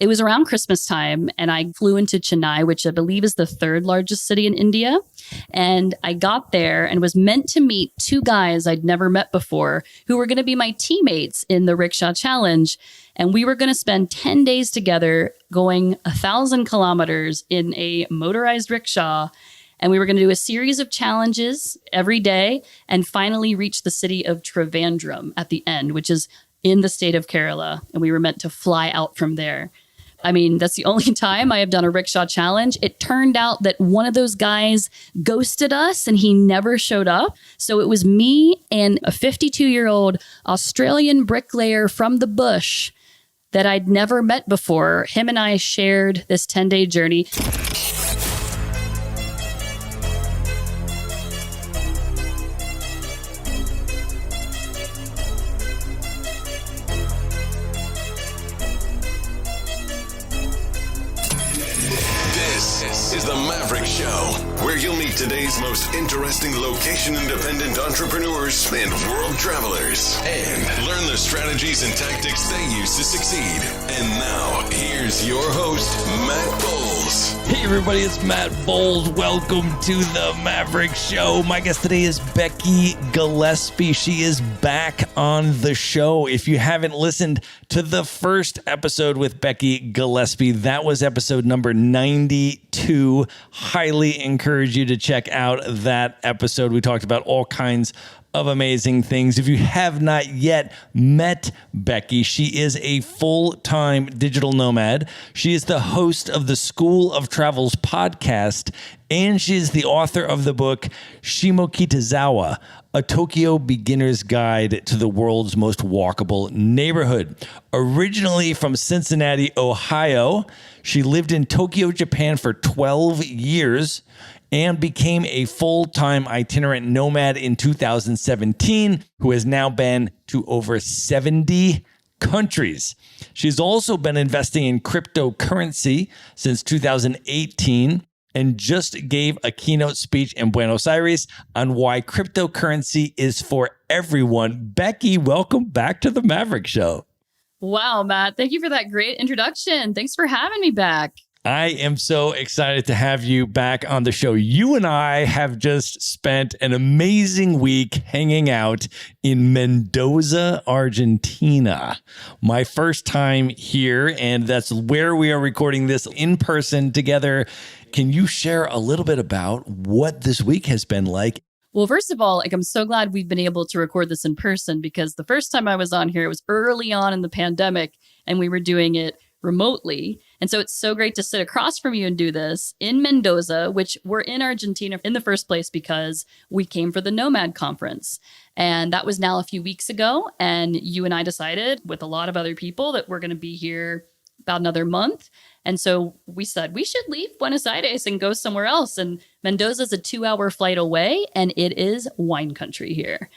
It was around Christmas time, and I flew into Chennai, which I believe is the third largest city in India. And I got there and was meant to meet two guys I'd never met before who were going to be my teammates in the rickshaw challenge. And we were going to spend 10 days together going 1,000 kilometers in a motorized rickshaw. And we were going to do a series of challenges every day and finally reach the city of Trivandrum at the end, which is in the state of Kerala. And we were meant to fly out from there. I mean, that's the only time I have done a rickshaw challenge. It turned out that one of those guys ghosted us and he never showed up. So it was me and a 52-year-old Australian bricklayer from the bush that I'd never met before. Him and I shared this 10-day journey. This is the Maverick Show, where you'll meet today's most interesting location-independent entrepreneurs and world travelers, and learn the strategies and tactics they use to succeed. And now, here's your host, Matt Bowles. Hey everybody, it's Matt Bowles. Welcome to the Maverick Show. My guest today is Becky Gillespie. She is back on the show. If you haven't listened to the first episode with Becky Gillespie, that was episode number 92. Highly encourage you to check out that episode. We talked about all kinds of amazing things. If you have not yet met Becky, she is a full-time digital nomad. She is the host of the School of Travel's podcast, and she is the author of the book Shimokitazawa, a Tokyo beginner's guide to the world's most walkable neighborhood. Originally from Cincinnati, Ohio, she lived in Tokyo, Japan for 12 years and became a full-time itinerant nomad in 2017, who has now been to over 70 countries. She's also been investing in cryptocurrency since 2018 and just gave a keynote speech in Buenos Aires on why cryptocurrency is for everyone. Becky, welcome back to the Maverick Show. Wow, Matt. Thank you for that great introduction. Thanks for having me back. I am so excited to have you back on the show. You and I have just spent an amazing week hanging out in Mendoza, Argentina. My first time here, and that's where we are recording this in person together. Can you share a little bit about what this week has been like? Well, first of all, I'm so glad we've been able to record this in person, because the first time I was on here, it was early on in the pandemic and we were doing it remotely. And so it's so great to sit across from you and do this in Mendoza, which we're in Argentina in the first place because we came for the Nomad Conference. And that was now a few weeks ago. And you and I decided with a lot of other people that we're going to be here about another month. And so we said we should leave Buenos Aires and go somewhere else. And Mendoza is a 2-hour flight away, and it is wine country here.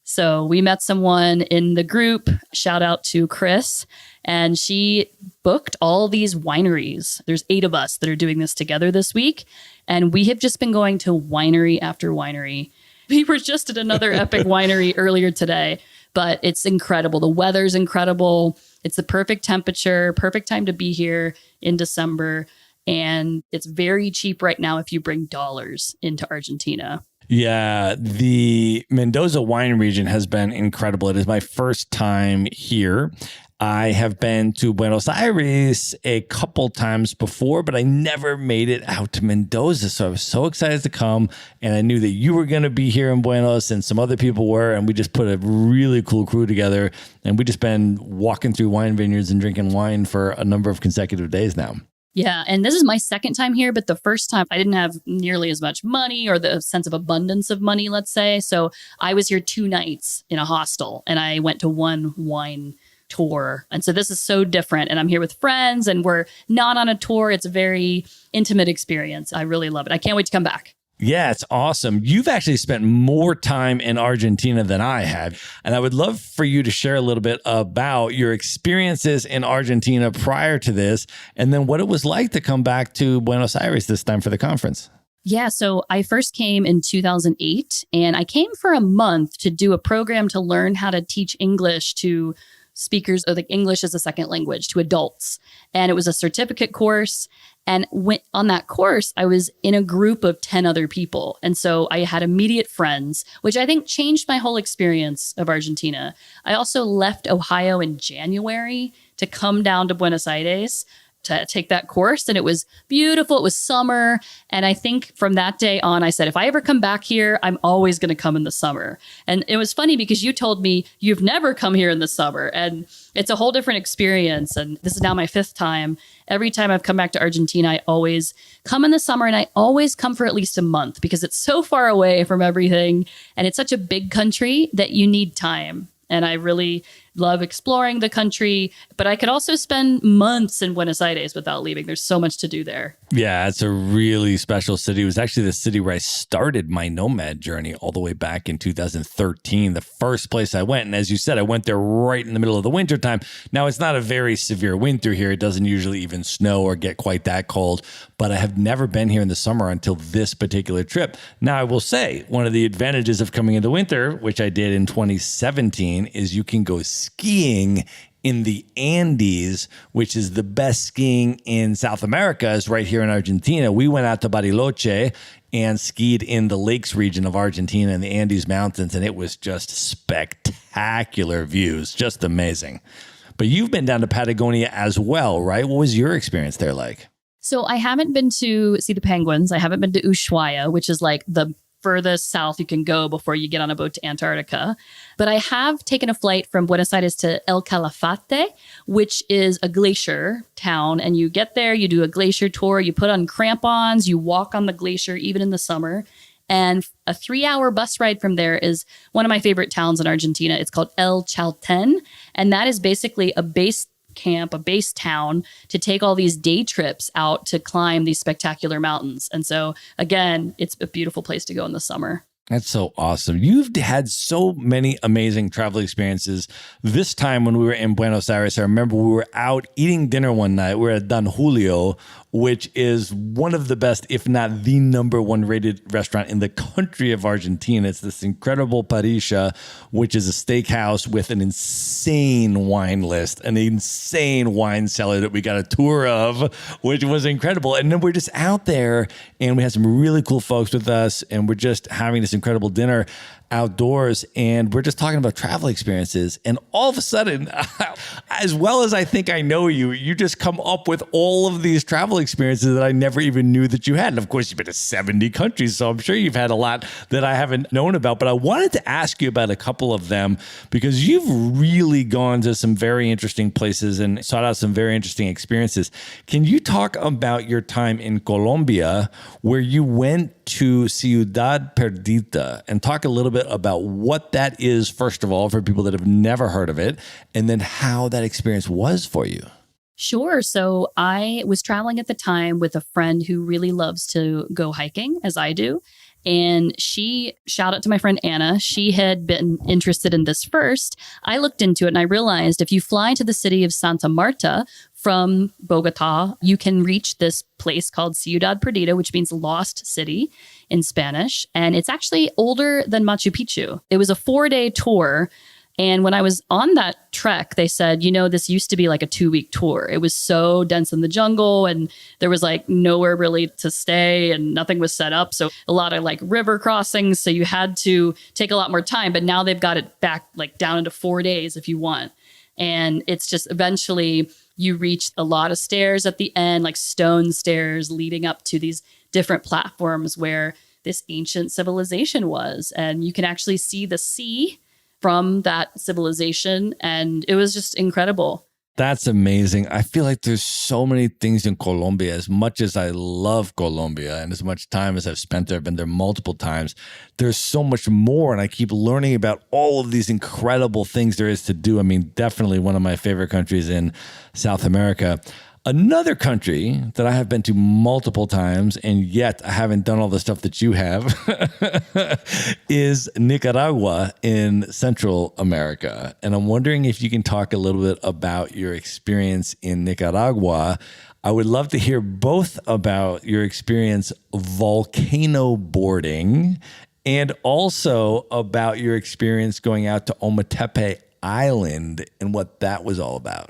So we met someone in the group, shout out to Chris, and she booked all these wineries. There's 8 of us that are doing this together this week, and we have just been going to winery after winery. We were just at another epic winery earlier today, but it's incredible. The weather's incredible. It's the perfect temperature, perfect time to be here in December, and it's very cheap right now if you bring dollars into Argentina. Yeah, the Mendoza wine region has been incredible. It is my first time here. I have been to Buenos Aires a couple times before, but I never made it out to Mendoza. So I was so excited to come, and I knew that you were going to be here in Buenos and some other people were, and we just put a really cool crew together, and we just been walking through wine vineyards and drinking wine for a number of consecutive days now. Yeah, and this is my second time here, but the first time I didn't have nearly as much money or the sense of abundance of money, let's say. So I was here 2 nights in a hostel, and I went to one wine tour. And so this is so different. And I'm here with friends, and we're not on a tour. It's a very intimate experience. I really love it. I can't wait to come back. Yeah, it's awesome. You've actually spent more time in Argentina than I have. And I would love for you to share a little bit about your experiences in Argentina prior to this, and then what it was like to come back to Buenos Aires this time for the conference. Yeah, so I first came in 2008, and I came for a month to do a program to learn how to teach English to speakers of like English as a second language to adults. And it was a certificate course. And on that course, I was in a group of 10 other people. And so I had immediate friends, which I think changed my whole experience of Argentina. I also left Ohio in January to come down to Buenos Aires to take that course. And it was beautiful. It was summer. And I think from that day on, I said, if I ever come back here, I'm always going to come in the summer. And it was funny because you told me you've never come here in the summer. And it's a whole different experience. And this is now my 5th time. Every time I've come back to Argentina, I always come in the summer, and I always come for at least a month because it's so far away from everything. And it's such a big country that you need time. And I really love exploring the country, but I could also spend months in Buenos Aires without leaving. There's so much to do there. Yeah, it's a really special city. It was actually the city where I started my nomad journey all the way back in 2013, the first place I went. And as you said, I went there right in the middle of the winter time. Now, it's not a very severe winter here. It doesn't usually even snow or get quite that cold, but I have never been here in the summer until this particular trip. Now, I will say one of the advantages of coming into winter, which I did in 2017, is you can go skiing in the Andes, which is the best skiing in South America, is right here in Argentina. We went out to Bariloche and skied in the lakes region of Argentina in the Andes Mountains, and it was just spectacular views, just amazing. But you've been down to Patagonia as well, right? What was your experience there like? So I haven't been to see the penguins. I haven't been to Ushuaia, which is like the furthest south you can go before you get on a boat to Antarctica. But I have taken a flight from Buenos Aires to El Calafate, which is a glacier town. And you get there, you do a glacier tour, you put on crampons, you walk on the glacier, even in the summer. And a 3-hour bus ride from there is one of my favorite towns in Argentina. It's called El Chalten. And that is basically a base camp, a base town to take all these day trips out to climb these spectacular mountains. And so again, it's a beautiful place to go in the summer. That's so awesome. You've had so many amazing travel experiences. This time when we were in Buenos Aires, I remember we were out eating dinner one night. We were at Don Julio, which is one of the best, if not the #1 rated restaurant in the country of Argentina. It's this incredible parrilla, which is a steakhouse with an insane wine list, an insane wine cellar that we got a tour of, which was incredible. And then we're just out there and we had some really cool folks with us, and we're just having this incredible dinner outdoors, and we're just talking about travel experiences. And all of a sudden, as well as I think I know you, you just come up with all of these travel experiences that I never even knew that you had. And of course, you've been to 70 countries, so I'm sure you've had a lot that I haven't known about. But I wanted to ask you about a couple of them because you've really gone to some very interesting places and sought out some very interesting experiences. Can you talk about your time in Colombia, where you went to Ciudad Perdita, and talk a little bit about what that is, first of all, for people that have never heard of it, and then how that experience was for you? Sure. So I was traveling at the time with a friend who really loves to go hiking, as I do. And shout out to my friend Anna, she had been interested in this first. I looked into it and I realized if you fly to the city of Santa Marta from Bogota, you can reach this place called Ciudad Perdida, which means lost city in Spanish. And it's actually older than Machu Picchu. It was a 4-day tour. And when I was on that trek, they said, this used to be like a 2-week tour. It was so dense in the jungle and there was like nowhere really to stay and nothing was set up. So a lot of like river crossings. So you had to take a lot more time, but now they've got it back like down into 4 days if you want. And it's just eventually you reach a lot of stairs at the end, like stone stairs leading up to these different platforms where this ancient civilization was. And you can actually see the sea from that civilization. And it was just incredible. That's amazing. I feel like there's so many things in Colombia. As much as I love Colombia and as much time as I've spent there, I've been there multiple times, there's so much more. And I keep learning about all of these incredible things there is to do. I mean, definitely one of my favorite countries in South America. Another country that I have been to multiple times, and yet I haven't done all the stuff that you have, is Nicaragua in Central America. And I'm wondering if you can talk a little bit about your experience in Nicaragua. I would love to hear both about your experience volcano boarding and also about your experience going out to Ometepe Island and what that was all about.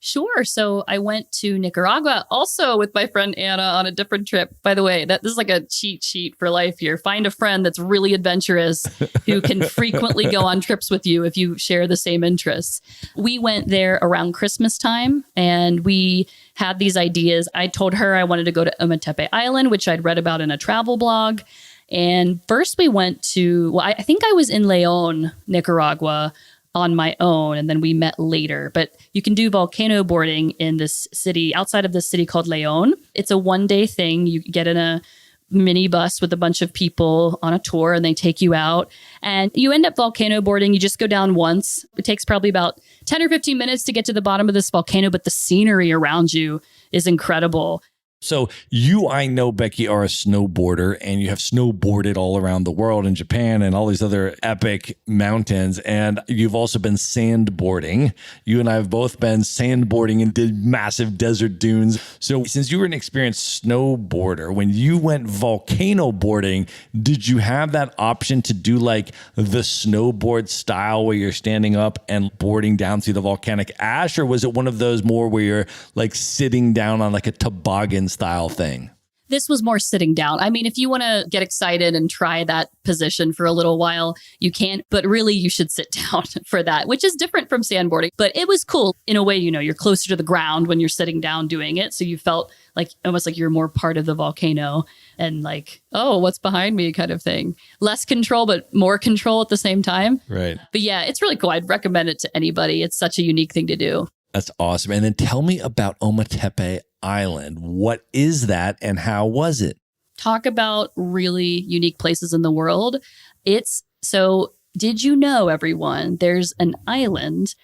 Sure. So I went to Nicaragua also with my friend Anna on a different trip. By the way, this is like a cheat sheet for life here. Find a friend that's really adventurous who can frequently go on trips with you if you share the same interests. We went there around Christmas time and we had these ideas. I told her I wanted to go to Ometepe Island, which I'd read about in a travel blog. And first we went to, well, I think I was in Leon, Nicaragua, on my own, and then we met later. But you can do volcano boarding in this city, outside of this city called Leon. It's a one-day thing. You get in a mini bus with a bunch of people on a tour, and they take you out. And you end up volcano boarding. You just go down once. It takes probably about 10 or 15 minutes to get to the bottom of this volcano, but the scenery around you is incredible. So you, I know, Becky, are a snowboarder and you have snowboarded all around the world in Japan and all these other epic mountains. And you've also been sandboarding. You and I have both been sandboarding and did massive desert dunes. So since you were an experienced snowboarder, when you went volcano boarding, did you have that option to do like the snowboard style where you're standing up and boarding down through the volcanic ash? Or was it one of those more where you're like sitting down on like a toboggan style thing? This was more sitting down. I mean, if you want to get excited and try that position for a little while, you can, but really you should sit down for that, which is different from sandboarding. But it was cool in a way, you know, you're closer to the ground when you're sitting down doing it. So you felt like almost like you're more part of the volcano and like, oh, what's behind me kind of thing. Less control, but more control at the same time. Right. But yeah, it's really cool. I'd recommend it to anybody. It's such a unique thing to do. That's awesome. And then tell me about Ometepe Island. What is that and how was it? Talk about really unique places in the world. Did you know, everyone, there's an island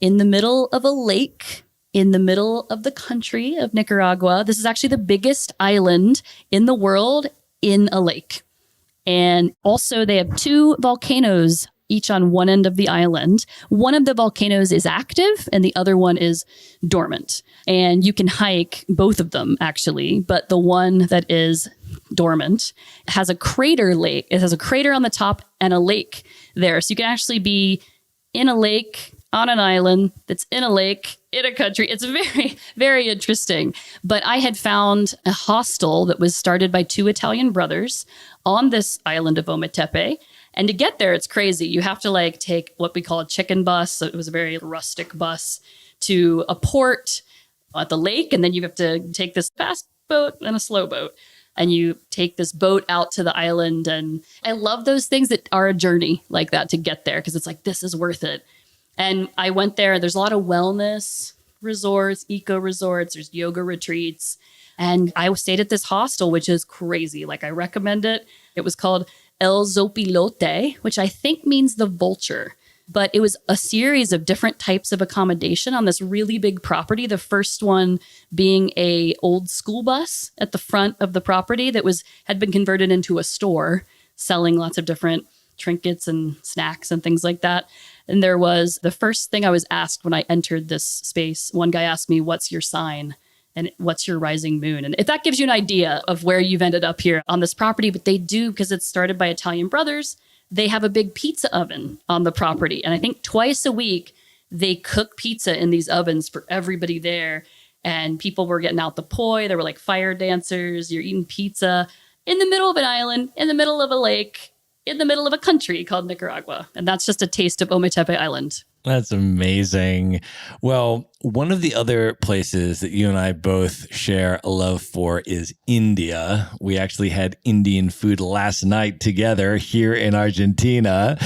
in the middle of a lake in the middle of the country of Nicaragua. This is actually the biggest island in the world in a lake. And also they have two volcanoes each on one end of the island. One of the volcanoes is active and the other one is dormant. And you can hike both of them, actually. But the one that is dormant has a crater lake. It has a crater on the top and a lake there. So you can actually be in a lake on an island that's in a lake in a country. It's very, very interesting. But I had found a hostel that was started by two Italian brothers on this island of Ometepe. And to get there, it's crazy. You have to like take what we call a chicken bus. So it was a very rustic bus to a port at the lake. And then you have to take this fast boat and a slow boat. And you take this boat out to the island. And I love those things that are a journey like that to get there because it's like, this is worth it. And I went there. There's a lot of wellness resorts, eco resorts. There's yoga retreats. And I stayed at this hostel, which is crazy. Like I recommend it. It was called El Zopilote, which I think means the vulture. But it was a series of different types of accommodation on this really big property. The first one being a old school bus at the front of the property that had been converted into a store selling lots of different trinkets and snacks and things like that. And there was the first thing I was asked when I entered this space. One guy asked me, "What's your sign? And what's your rising moon?" And if that gives you an idea of where you've ended up here on this property, but they do, because it's started by Italian brothers, they have a big pizza oven on the property. And I think twice a week, they cook pizza in these ovens for everybody there. And people were getting out the poi. There were like fire dancers. You're eating pizza in the middle of an island, in the middle of a lake, in the middle of a country called Nicaragua. And that's just a taste of Ometepe Island. That's amazing. Well, one of the other places that you and I both share a love for is India. We actually had Indian food last night together here in Argentina,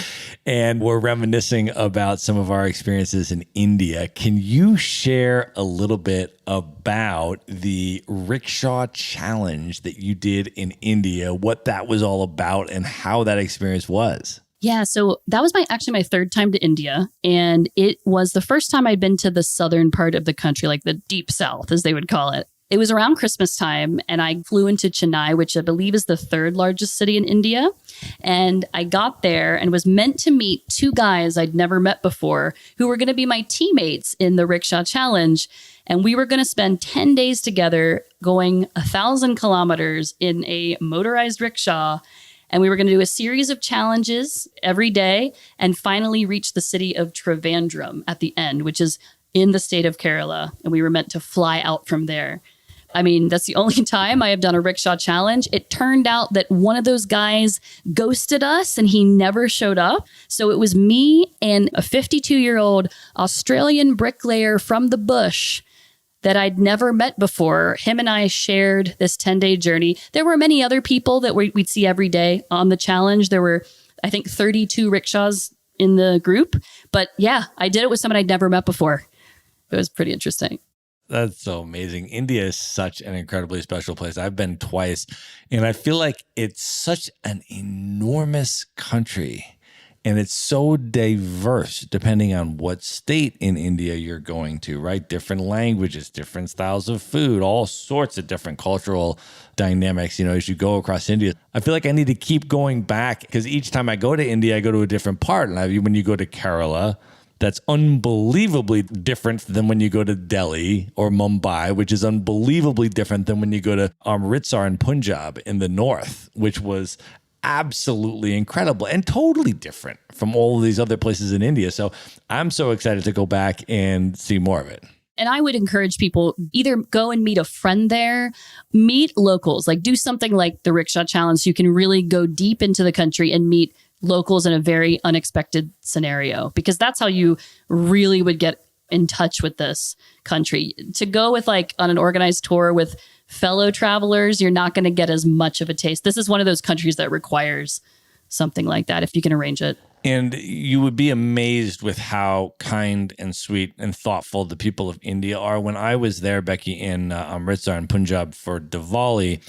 and we're reminiscing about some of our experiences in India. Can you share a little bit about the rickshaw challenge that you did in India, what that was all about, and how that experience was? Yeah, so that was actually my third time to India, and it was the first time I'd been to the southern part of the country, like the deep south, as they would call it. It was around Christmas time, and I flew into Chennai, which I believe is the third largest city in India. And I got there and was meant to meet two guys I'd never met before who were going to be my teammates in the rickshaw challenge. And we were going to spend 10 days together going 1,000 kilometers in a motorized rickshaw. And we were going to do a series of challenges every day and finally reach the city of Trivandrum at the end, which is in the state of Kerala. And we were meant to fly out from there. I mean, that's the only time I have done a rickshaw challenge. It turned out that one of those guys ghosted us and he never showed up. So it was me and a 52-year-old Australian bricklayer from the bush that I'd never met before. Him and I shared this 10-day journey. There were many other people that we'd see every day on the challenge. There were, I think, 32 rickshaws in the group. But yeah, I did it with someone I'd never met before. It was pretty interesting. That's so amazing. India is such an incredibly special place. I've been twice, and I feel like it's such an enormous country, and it's so diverse depending on what state in India you're going to, right? Different languages, different styles of food, all sorts of different cultural dynamics, as you go across India. I feel like I need to keep going back because each time I go to India, I go to a different part. And when you go to Kerala, that's unbelievably different than when you go to Delhi or Mumbai, which is unbelievably different than when you go to Amritsar in Punjab in the north, which was absolutely incredible and totally different from all of these other places in India. So I'm so excited to go back and see more of it. And I would encourage people either go and meet a friend there, meet locals, like do something like the Rickshaw Challenge. So you can really go deep into the country and meet locals in a very unexpected scenario, because that's how you really would get in touch with this country. To go with on an organized tour with fellow travelers, you're not going to get as much of a taste. This is one of those countries that requires something like that if you can arrange it. And you would be amazed with how kind and sweet and thoughtful the people of India are. When I was there, Becky, in Amritsar in Punjab for Diwali,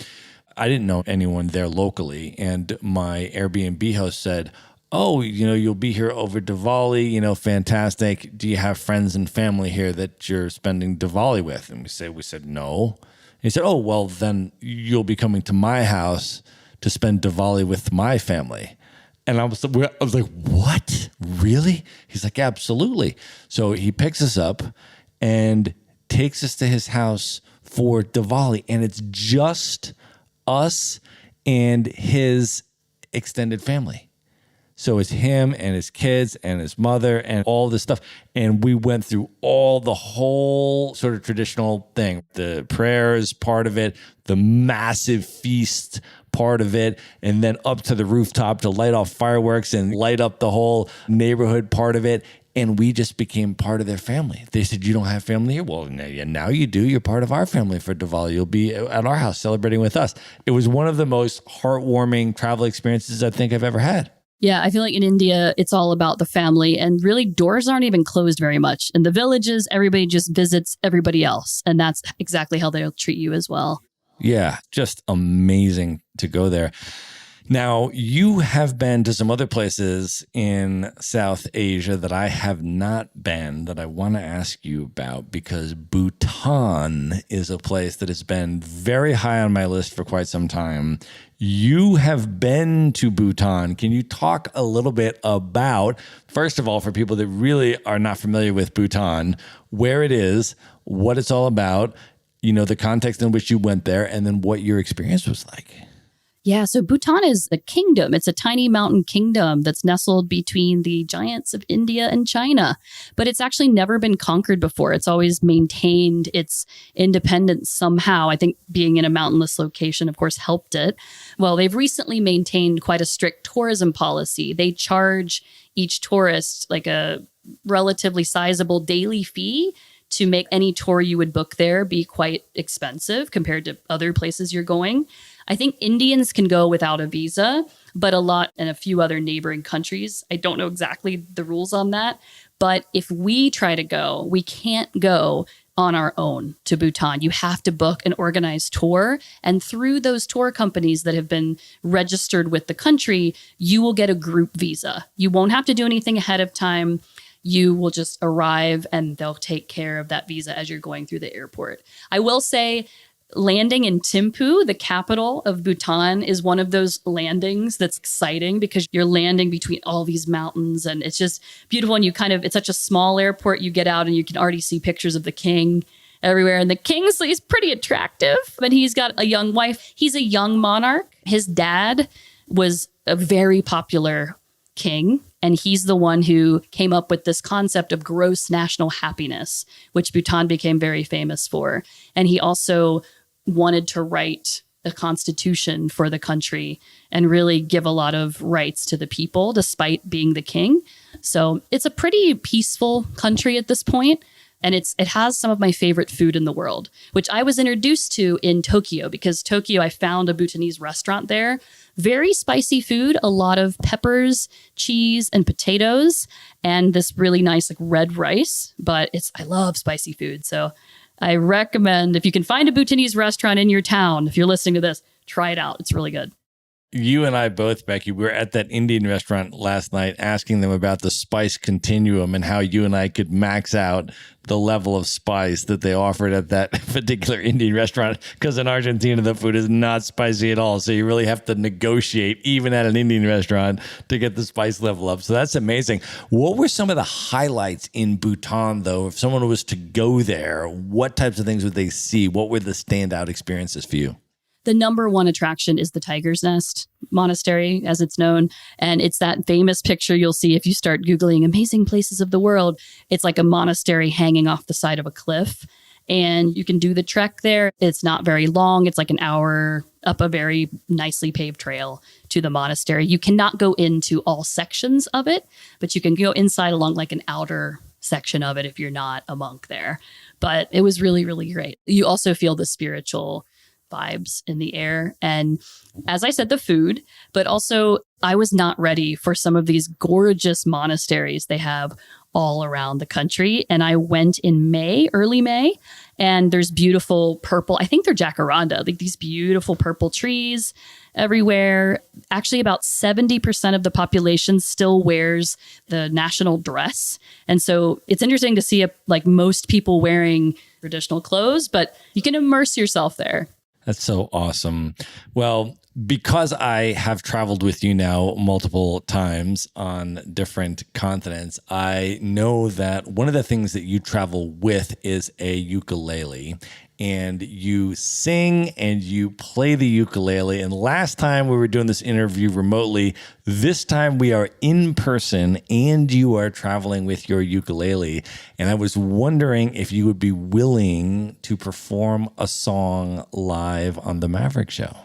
I didn't know anyone there locally. And my Airbnb host said, "Oh, you'll be here over Diwali, fantastic. Do you have friends and family here that you're spending Diwali with?" And we said, "No." He said, "Oh, well, then you'll be coming to my house to spend Diwali with my family." And I was like, "What? Really?" He's like, "Absolutely." So he picks us up and takes us to his house for Diwali. And it's just us and his extended family. So it's him and his kids and his mother and all this stuff. And we went through the whole sort of traditional thing, the prayers part of it, the massive feast part of it, and then up to the rooftop to light off fireworks and light up the whole neighborhood part of it. And we just became part of their family. They said, "You don't have family here?" "Well, now you do. You're part of our family for Diwali. You'll be at our house celebrating with us." It was one of the most heartwarming travel experiences I think I've ever had. Yeah, I feel like in India, it's all about the family, and really doors aren't even closed very much. In the villages, everybody just visits everybody else, and that's exactly how they'll treat you as well. Yeah, just amazing to go there. Now, you have been to some other places in South Asia that I have not been that I want to ask you about, because Bhutan is a place that has been very high on my list for quite some time. You have been to Bhutan. Can you talk a little bit about, first of all, for people that really are not familiar with Bhutan, where it is, what it's all about, the context in which you went there, and then what your experience was like? Yeah, so Bhutan is a kingdom. It's a tiny mountain kingdom that's nestled between the giants of India and China. But it's actually never been conquered before. It's always maintained its independence somehow. I think being in a mountainous location, of course, helped it. Well, they've recently maintained quite a strict tourism policy. They charge each tourist like a relatively sizable daily fee to make any tour you would book there be quite expensive compared to other places you're going. I think Indians can go without a visa, but a few other neighboring countries, I don't know exactly the rules on that. But if we try to go, we can't go on our own to Bhutan. You have to book an organized tour. And through those tour companies that have been registered with the country, you will get a group visa. You won't have to do anything ahead of time. You will just arrive and they'll take care of that visa as you're going through the airport. I will say, landing in Thimphu, the capital of Bhutan, is one of those landings that's exciting because you're landing between all these mountains and it's just beautiful. And it's such a small airport. You get out and you can already see pictures of the king everywhere. And the he's pretty attractive, but he's got a young wife. He's a young monarch. His dad was a very popular king. And he's the one who came up with this concept of gross national happiness, which Bhutan became very famous for. And he also wanted to write a constitution for the country and really give a lot of rights to the people, despite being the king. So it's a pretty peaceful country at this point. And it has some of my favorite food in the world, which I was introduced to in Tokyo, because Tokyo, I found a Bhutanese restaurant there. Very spicy food, a lot of peppers, cheese, and potatoes, and this really nice like red rice. But I love spicy food. So I recommend, if you can find a Bhutanese restaurant in your town, if you're listening to this, try it out. It's really good. You and I both, Becky, we were at that Indian restaurant last night asking them about the spice continuum and how you and I could max out the level of spice that they offered at that particular Indian restaurant, because in Argentina, the food is not spicy at all. So you really have to negotiate, even at an Indian restaurant, to get the spice level up. So that's amazing. What were some of the highlights in Bhutan, though? If someone was to go there, what types of things would they see? What were the standout experiences for you? The number one attraction is the Tiger's Nest Monastery, as it's known. And it's that famous picture you'll see if you start Googling amazing places of the world. It's like a monastery hanging off the side of a cliff. And you can do the trek there. It's not very long. It's like an hour up a very nicely paved trail to the monastery. You cannot go into all sections of it, but you can go inside along like an outer section of it if you're not a monk there. But it was really, really great. You also feel the spiritual vibes in the air. And as I said, the food, but also I was not ready for some of these gorgeous monasteries they have all around the country. And I went in May, early May, and there's beautiful purple, I think they're jacaranda, like these beautiful purple trees everywhere. Actually, about 70% of the population still wears the national dress. And so it's interesting to see like most people wearing traditional clothes, but you can immerse yourself there. That's so awesome. Well, because I have traveled with you now multiple times on different continents, I know that one of the things that you travel with is a ukulele. And you sing and you play the ukulele. And last time we were doing this interview remotely. This time we are in person and you are traveling with your ukulele. And I was wondering if you would be willing to perform a song live on the Maverick Show.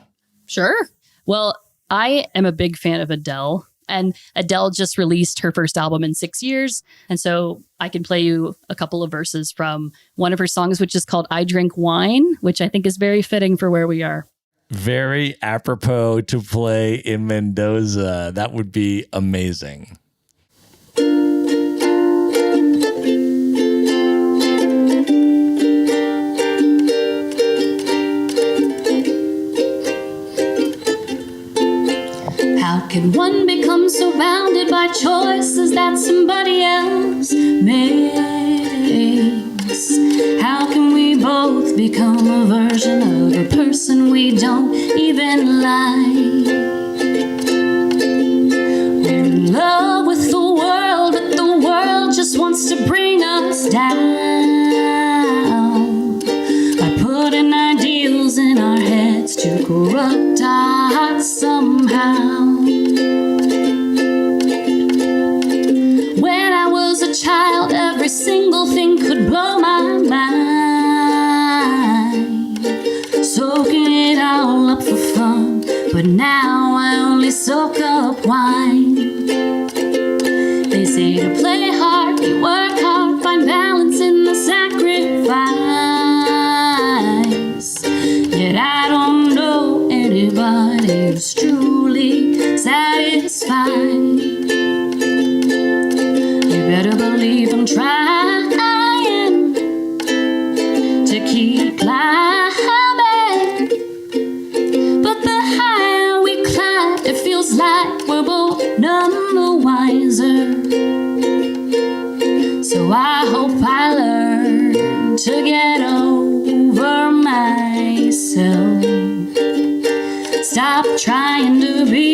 Sure. Well, I am a big fan of Adele. And Adele just released her first album in 6 years. And so I can play you a couple of verses from one of her songs, which is called I Drink Wine, which I think is very fitting for where we are. Very apropos to play in Mendoza. That would be amazing. How can one become so bounded by choices that somebody else makes? How can we both become a version of a person we don't even like? We're in love with the world, but the world just wants to bring us down by putting ideals in our heads to corrupt our hearts somehow. When I was a child, every single thing could blow my mind, soaking it all up for fun, but now I only soak up wine. They say to play hard, you work hard, find balance in the sacrifice. Yet I don't know anybody who's truly satisfied. Better believe I'm trying to keep climbing, but the higher we climb, it feels like we're both none the wiser. So I hope I learn to get over myself, stop trying to be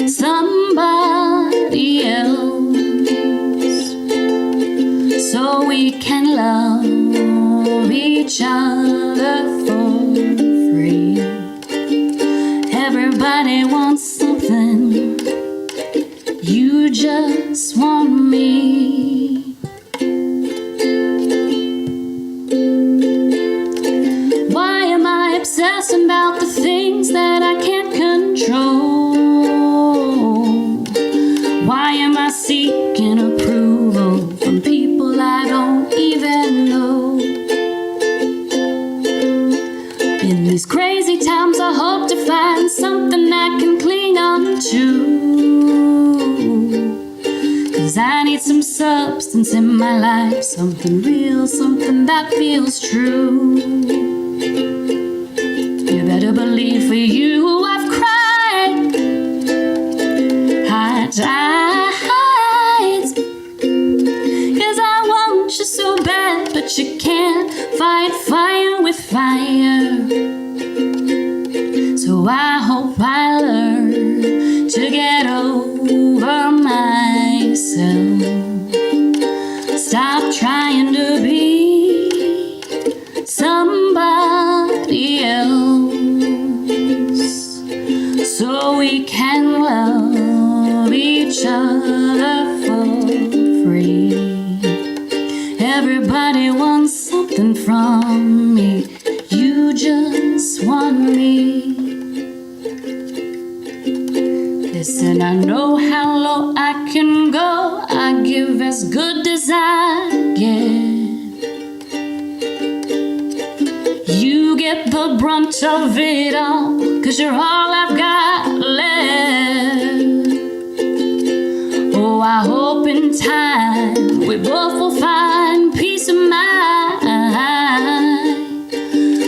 somebody else. me. Why am I obsessing about the things that I can't control? Why am I seeking approval from people I don't even know? In these crazy times, I hope to find something I can cling on to. 'Cause I need some substance in my life, something real, something that feels true. You better believe for you I've cried, high tides. 'Cause I want you so bad, but you can't fight fire with fire. So I hope I learn to get over myself. Stop trying to be somebody else, so we can love each other for free. Everybody wants something from me. You just want me. Listen, I know how low I can go. I give as good as I get. You get the brunt of it all, 'cause you're all I've got left. Oh, I hope in time we both will find peace of mind.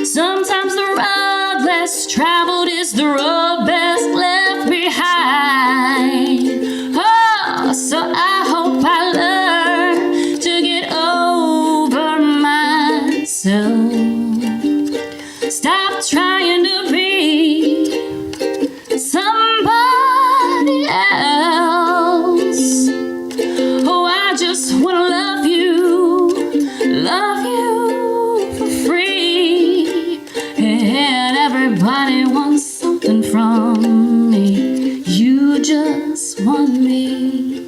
Sometimes the road less traveled is the road best left behind. Oh, so I hope I learn to get over myself. Stop trying to be somebody else. Oh, I just want to love you for free. And everybody wants something from me. You just want me.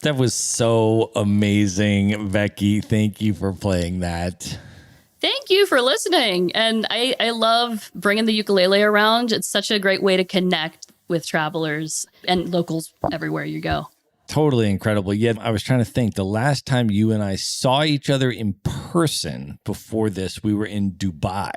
That was so amazing, Becky. Thank you for playing that. Thank you for listening. And I love bringing the ukulele around. It's such a great way to connect with travelers and locals everywhere you go. Totally incredible. Yet I was trying to think, the last time you and I saw each other in person before this, we were in Dubai.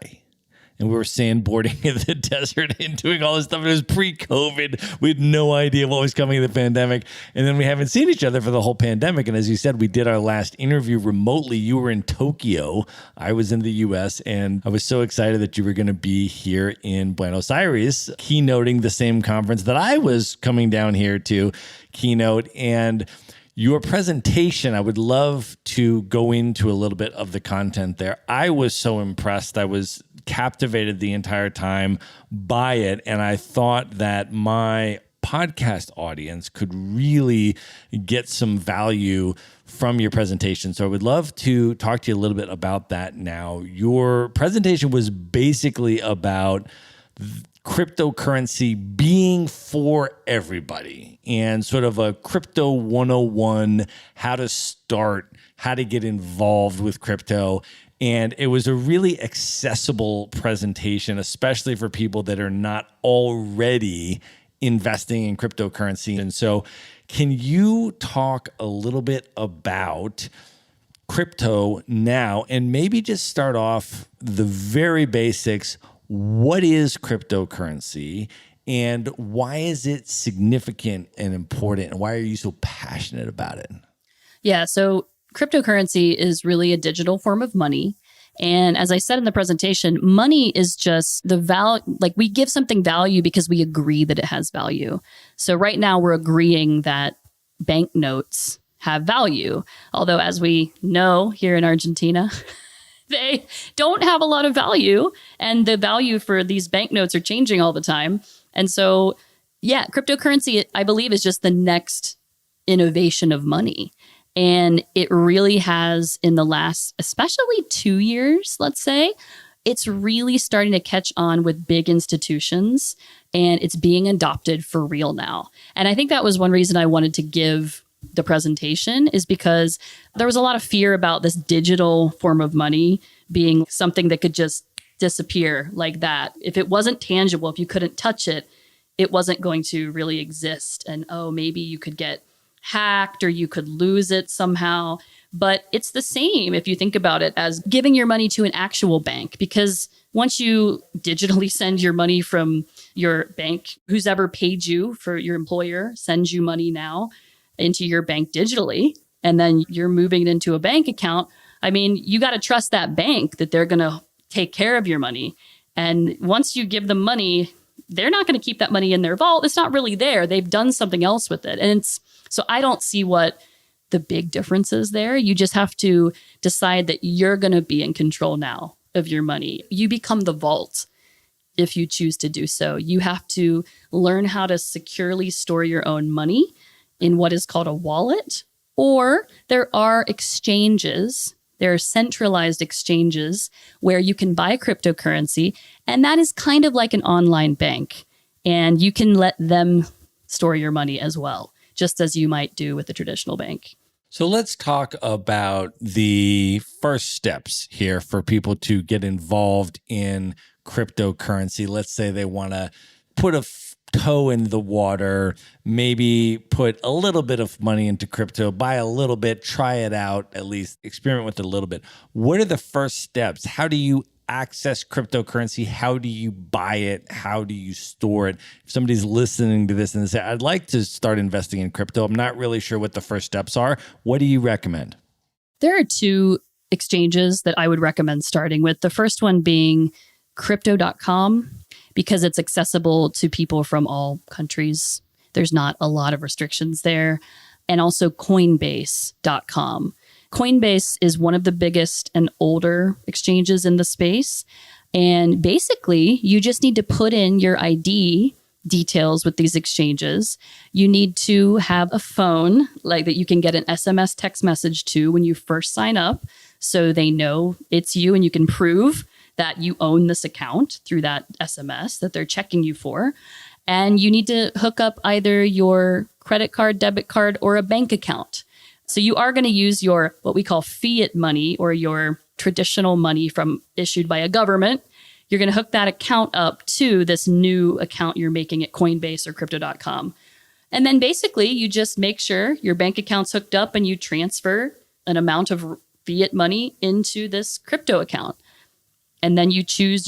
And we were sandboarding in the desert and doing all this stuff. It was pre-COVID. We had no idea what was coming in the pandemic. And then we haven't seen each other for the whole pandemic. And as you said, we did our last interview remotely. You were in Tokyo. I was in the US. And I was so excited that you were going to be here in Buenos Aires, keynoting the same conference that I was coming down here to keynote. And your presentation, I would love to go into a little bit of the content there. I was so impressed. I was captivated the entire time by it. And I thought that my podcast audience could really get some value from your presentation. So I would love to talk to you a little bit about that now. Your presentation was basically about cryptocurrency being for everybody and sort of a crypto 101, how to start, how to get involved with crypto. And it was a really accessible presentation, especially for people that are not already investing in cryptocurrency. And so can you talk a little bit about crypto now and maybe just start off the very basics? What is cryptocurrency and why is it significant and important? And why are you so passionate about it? Yeah, so cryptocurrency is really a digital form of money. And as I said in the presentation, money is just the value, like we give something value because we agree that it has value. So right now we're agreeing that banknotes have value. Although as we know here in Argentina, they don't have a lot of value. And the value for these banknotes are changing all the time. And so, yeah, cryptocurrency, I believe, is just the next innovation of money. And it really has, in the last, especially 2 years, let's say, it's really starting to catch on with big institutions, and it's being adopted for real now. And I think that was one reason I wanted to give the presentation, is because there was a lot of fear about this digital form of money being something that could just disappear like that. If it wasn't tangible, if you couldn't touch it, it wasn't going to really exist. And maybe you could get hacked or you could lose it somehow. But it's the same if you think about it as giving your money to an actual bank, because once you digitally send your money from your bank, who's ever paid you for your employer sends you money now into your bank digitally, and then you're moving it into a bank account. I mean, you got to trust that bank that they're going to take care of your money. And once you give them money, they're not going to keep that money in their vault. It's not really there. They've done something else with it. And so I don't see what the big difference is there. You just have to decide that you're going to be in control now of your money. You become the vault if you choose to do so. You have to learn how to securely store your own money in what is called a wallet, or there are exchanges. There are centralized exchanges where you can buy cryptocurrency, and that is kind of like an online bank. And you can let them store your money as well, just as you might do with a traditional bank. So let's talk about the first steps here for people to get involved in cryptocurrency. Let's say they want to put a toe in the water, maybe put a little bit of money into crypto, buy a little bit, try it out, at least experiment with it a little bit. What are the first steps? How do you access cryptocurrency? How do you buy it? How do you store it? If somebody's listening to this and they say, I'd like to start investing in crypto, I'm not really sure what the first steps are, what do you recommend? There are two exchanges that I would recommend starting with. The first one being crypto.com, because it's accessible to people from all countries. There's not a lot of restrictions there. And also coinbase.com. Coinbase is one of the biggest and older exchanges in the space. And basically, you just need to put in your ID details with these exchanges. You need to have a phone like that you can get an SMS text message to when you first sign up, so they know it's you and you can prove that you own this account through that SMS that they're checking you for. And you need to hook up either your credit card, debit card, or a bank account. So you are going to use your what we call fiat money, or your traditional money from issued by a government. You're going to hook that account up to this new account you're making at Coinbase or crypto.com. And then basically you just make sure your bank account's hooked up and you transfer an amount of fiat money into this crypto account. And then you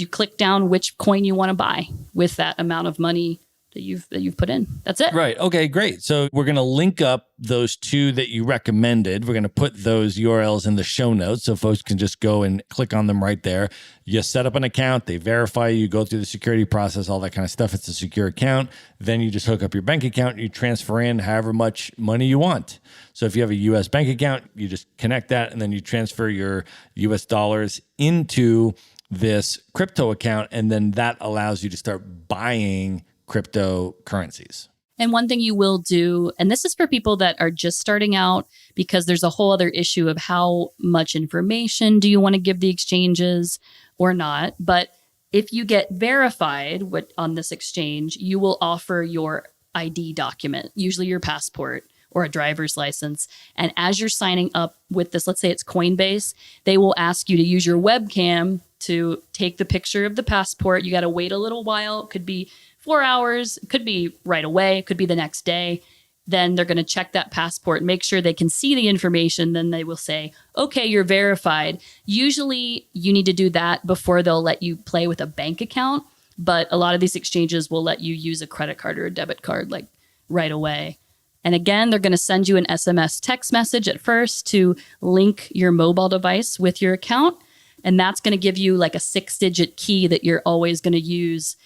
click down which coin you want to buy with that amount of money that you've put in. That's it. Right. Okay, great. So we're going to link up those two that you recommended. We're going to put those URLs in the show notes so folks can just go and click on them right there. You set up an account, they verify you, go through the security process, all that kind of stuff. It's a secure account. Then you just hook up your bank account, you transfer in however much money you want. So if you have a US bank account, you just connect that and then you transfer your US dollars into this crypto account, and then that allows you to start buying cryptocurrencies. And one thing you will do, and this is for people that are just starting out, because there's a whole other issue of how much information do you want to give the exchanges or not. But if you get verified on this exchange, you will offer your ID document, usually your passport or a driver's license. And as you're signing up with this, let's say it's Coinbase, they will ask you to use your webcam to take the picture of the passport. You got to wait a little while. It could be 4 hours. It could be right away. It could be the next day. Then they're going to check that passport, make sure they can see the information. Then they will say, okay, you're verified. Usually you need to do that before they'll let you play with a bank account. But a lot of these exchanges will let you use a credit card or a debit card like right away. And again, they're going to send you an SMS text message at first to link your mobile device with your account. And that's going to give you like a 6-digit key that you're always going to use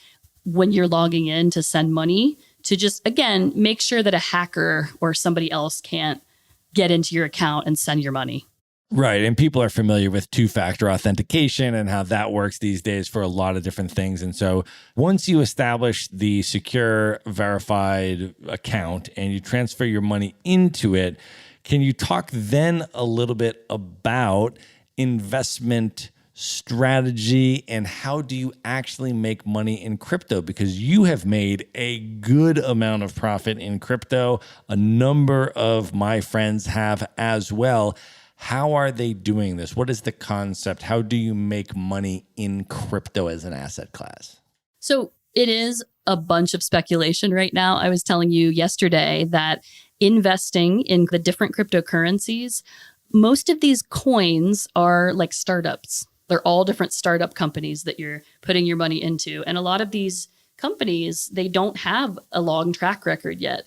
when you're logging in to send money, to just, again, make sure that a hacker or somebody else can't get into your account and send your money. Right. And people are familiar with two-factor authentication and how that works these days for a lot of different things. And so once you establish the secure, verified account and you transfer your money into it, can you talk then a little bit about investment strategy, and how do you actually make money in crypto? Because you have made a good amount of profit in crypto. A number of my friends have as well. How are they doing this? What is the concept? How do you make money in crypto as an asset class? So it is a bunch of speculation right now. I was telling you yesterday that investing in the different cryptocurrencies, most of these coins are like startups. They're all different startup companies that you're putting your money into. And a lot of these companies, they don't have a long track record yet.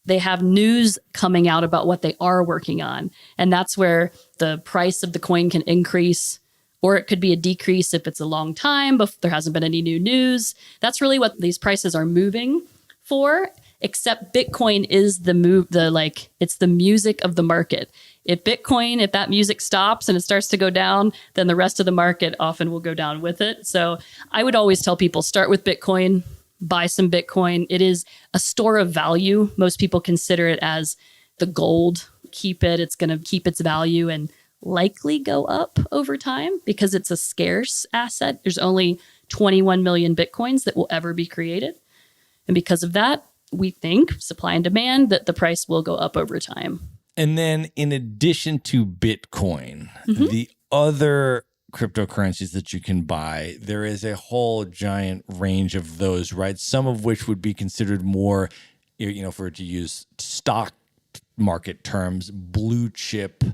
They have news coming out about what they are working on. And that's where the price of the coin can increase, or it could be a decrease if it's a long time, but there hasn't been any new news. That's really what these prices are moving for, except Bitcoin is it's the music of the market. If that music stops and it starts to go down, then the rest of the market often will go down with it. So I would always tell people, start with Bitcoin, buy some Bitcoin. It is a store of value. Most people consider it as the gold. Keep it. It's going to keep its value and likely go up over time because it's a scarce asset. There's only 21 million Bitcoins that will ever be created. And because of that, we think supply and demand that the price will go up over time. And then in addition to Bitcoin, the other cryptocurrencies that you can buy, there is a whole giant range of those, right? Some of which would be considered more, for to use stock market terms, blue chip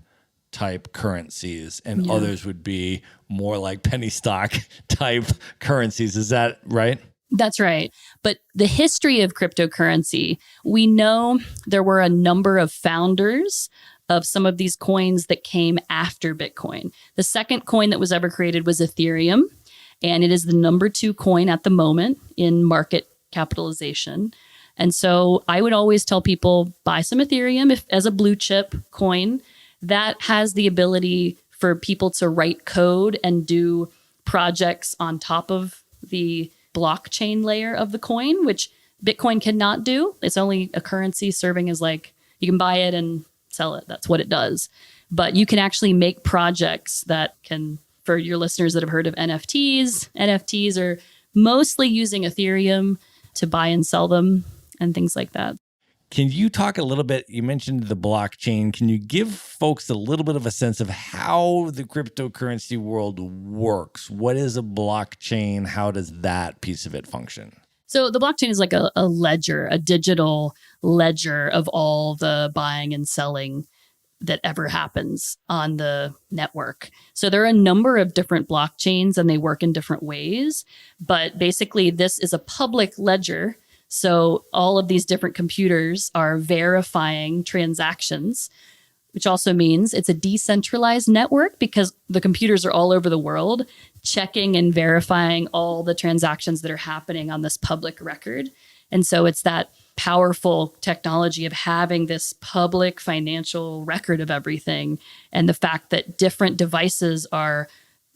type currencies, and others would be more like penny stock type currencies. Is that right? That's right. But the history of cryptocurrency, we know there were a number of founders of some of these coins that came after Bitcoin. The second coin that was ever created was Ethereum, and it is the number 2 coin at the moment in market capitalization. And so I would always tell people, buy some Ethereum as a blue chip coin that has the ability for people to write code and do projects on top of the blockchain layer of the coin, which Bitcoin cannot do. It's only a currency serving as you can buy it and sell it. That's what it does. But you can actually make projects that can, for your listeners that have heard of NFTs are mostly using Ethereum to buy and sell them and things like that. Can you talk a little bit, you mentioned the blockchain. Can you give folks a little bit of a sense of how the cryptocurrency world works? What is a blockchain? How does that piece of it function? So the blockchain is like a ledger, a digital ledger of all the buying and selling that ever happens on the network. So there are a number of different blockchains and they work in different ways. But basically, this is a public ledger. So all of these different computers are verifying transactions, which also means it's a decentralized network because the computers are all over the world checking and verifying all the transactions that are happening on this public record. And so it's that powerful technology of having this public financial record of everything, and the fact that different devices are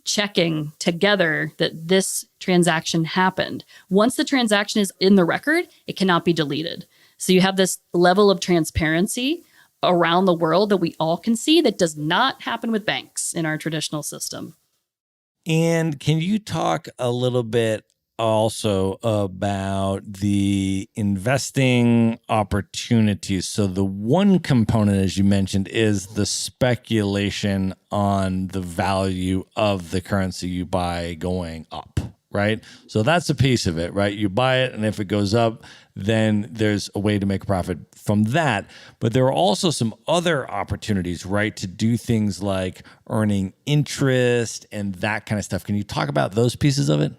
checking together that this transaction happened. Once the transaction is in the record, it cannot be deleted. So you have this level of transparency around the world that we all can see that does not happen with banks in our traditional system. And can you talk a little bit also about the investing opportunities? So the one component, as you mentioned, is the speculation on the value of the currency you buy going up, right? So that's a piece of it, right? You buy it, and if it goes up, then there's a way to make a profit from that. But there are also some other opportunities, right, to do things like earning interest and that kind of stuff. Can you talk about those pieces of it?